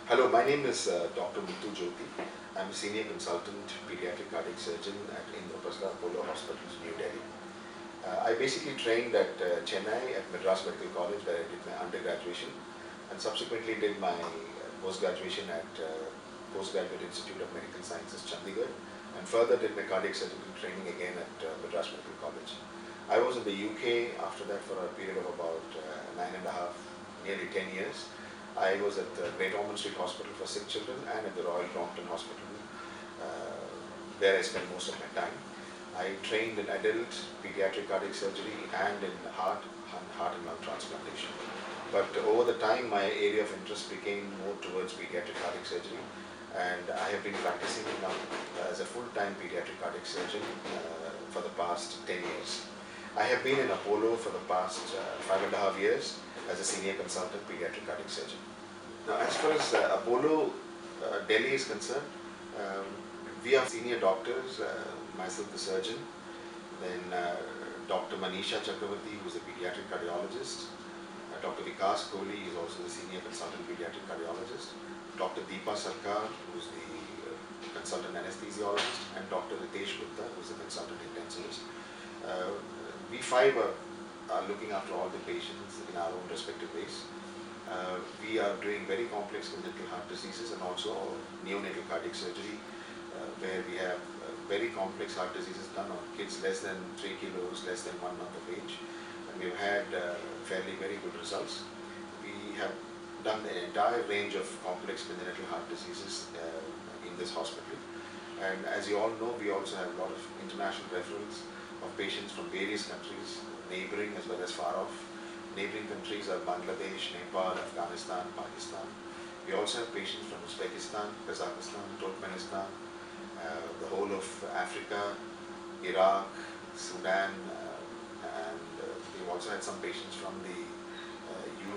Hello, my name is Dr. Muthu Jyoti. I'm a senior consultant pediatric cardiac surgeon at Indraprastha Apollo Hospitals, New Delhi. I basically trained at Chennai at Madras Medical College where I did my undergraduation and subsequently did my post-graduation at Postgraduate Institute of Medical Sciences, Chandigarh, and further did my cardiac surgical training again at Madras Medical College. I was in the UK after that for a period of about 9.5, nearly 10 years. I was at the Great Ormond Street Hospital for sick children and at the Royal Crompton Hospital where I spent most of my time. I trained in adult pediatric cardiac surgery and in heart and lung transplantation. But over the time, my area of interest became more towards pediatric cardiac surgery, and I have been practicing now as a full-time pediatric cardiac surgeon for the past 10 years. I have been in Apollo for the past 5.5 years as a senior consultant pediatric cardiac surgeon. Now, as far as Apollo Delhi is concerned, um, we are senior doctors, myself the surgeon, then Dr. Manisha Chakravarti, who is a pediatric cardiologist, Dr. Vikas Kohli is also the senior consultant pediatric cardiologist, Dr. Deepa Sarkar, who is the consultant anesthesiologist, and Dr. Ritesh Gupta, who is the consultant intensivist. We five are looking after all the patients in our own respective ways. We are doing very complex congenital heart diseases and also neonatal cardiac surgery, where we have very complex heart diseases done on kids less than 3 kilos, less than 1 month of age. And we've had fairly very good results. We have done the entire range of complex congenital heart diseases in this hospital. And as you all know, we also have a lot of international referrals of patients from various countries, neighboring as well as far off. Neighboring countries are Bangladesh, Nepal, Afghanistan, Pakistan. We also have patients from Uzbekistan, Kazakhstan, Turkmenistan, the whole of Africa, Iraq, Sudan, and we've also had some patients from the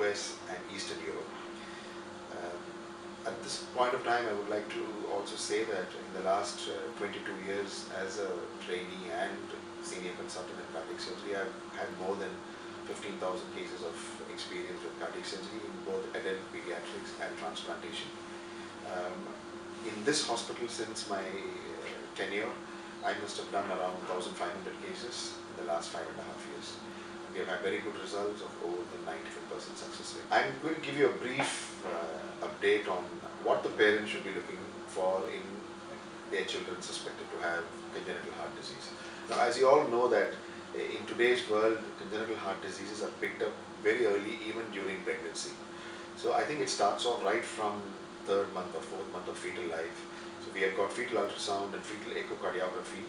US and Eastern Europe. At this point of time, I would like to also say that in the last 22 years as a trainee and senior consultant in cardiac surgery, I've had more than 15,000 cases of experience with cardiac surgery in both adult pediatrics and transplantation. In this hospital, since my tenure, I must have done around 1,500 cases in the last 5.5 years. We have had very good results of over the 95% success rate. I'm going to give you a brief update on what the parents should be looking for in their children suspected to have congenital heart disease. Now, as you all know that in today's world, congenital heart diseases are picked up very early, even during pregnancy. So I think it starts off right from 3rd month or 4th month of fetal life. So we have got fetal ultrasound and fetal echocardiography,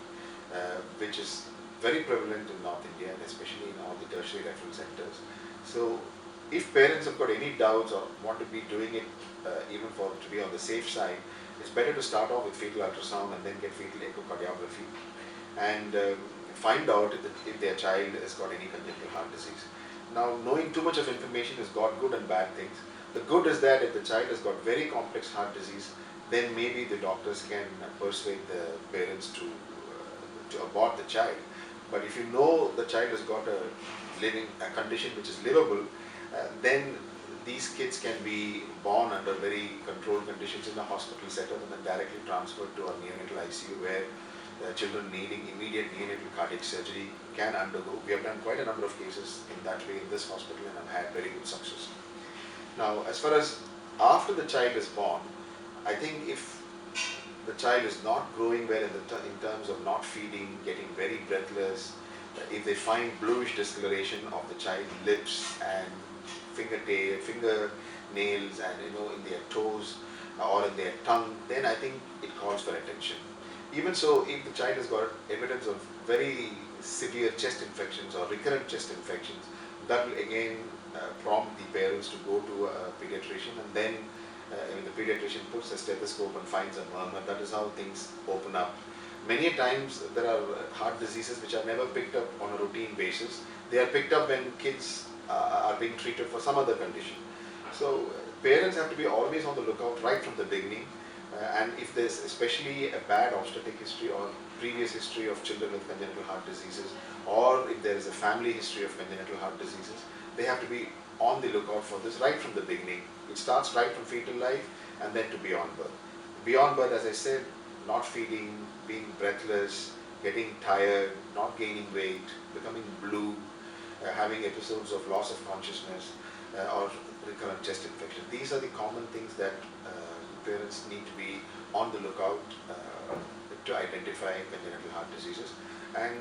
which is very prevalent in North India and especially in all the tertiary referral centers. So if parents have got any doubts or want to be doing it even for to be on the safe side, it's better to start off with fetal ultrasound and then get fetal echocardiography and find out if their child has got any congenital heart disease. Now, knowing too much of information has got good and bad things. The good is that if the child has got very complex heart disease, then maybe the doctors can persuade the parents to abort the child. But if you know the child has got a condition which is livable, then these kids can be born under very controlled conditions in a hospital setup and then directly transferred to a neonatal ICU where children needing immediate neonatal cardiac surgery can undergo. We have done quite a number of cases in that way in this hospital and have had very good success. Now, as far as after the child is born, I think if the child is not growing well in terms of not feeding, getting very breathless, if they find bluish discoloration of the child's lips and fingernails and in their toes or in their tongue, then I think it calls for attention. Even so, if the child has got evidence of very severe chest infections or recurrent chest infections, that will again prompt the parents to go to a pediatrician, and then when the pediatrician puts a stethoscope and finds a murmur, that is how things open up. Many times there are heart diseases which are never picked up on a routine basis. They are picked up when kids are being treated for some other condition. So parents have to be always on the lookout right from the beginning. And if there's especially a bad obstetric history or previous history of children with congenital heart diseases, or if there is a family history of congenital heart diseases, they have to be on the lookout for this right from the beginning. It starts right from fetal life and then to beyond birth. Beyond birth, as I said, not feeding, being breathless, getting tired, not gaining weight, becoming blue, having episodes of loss of consciousness or recurrent chest infection. These are the common things that parents need to be on the lookout to identify congenital heart diseases. And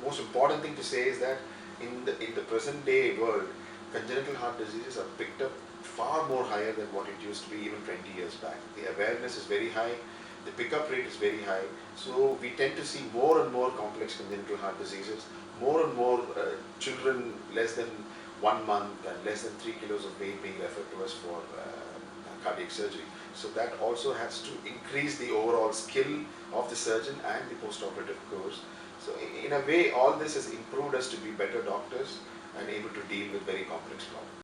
most important thing to say is that in the present day world, congenital heart diseases are picked up far more higher than what it used to be even 20 years back. The awareness is very high, the pickup rate is very high, so we tend to see more and more complex congenital heart diseases, more and more children less than 1 month and less than 3 kilos of weight being referred to us for cardiac surgery. So that also has to increase the overall skill of the surgeon and the post-operative course. So in a way, all this has improved us to be better doctors and able to deal with very complex problems.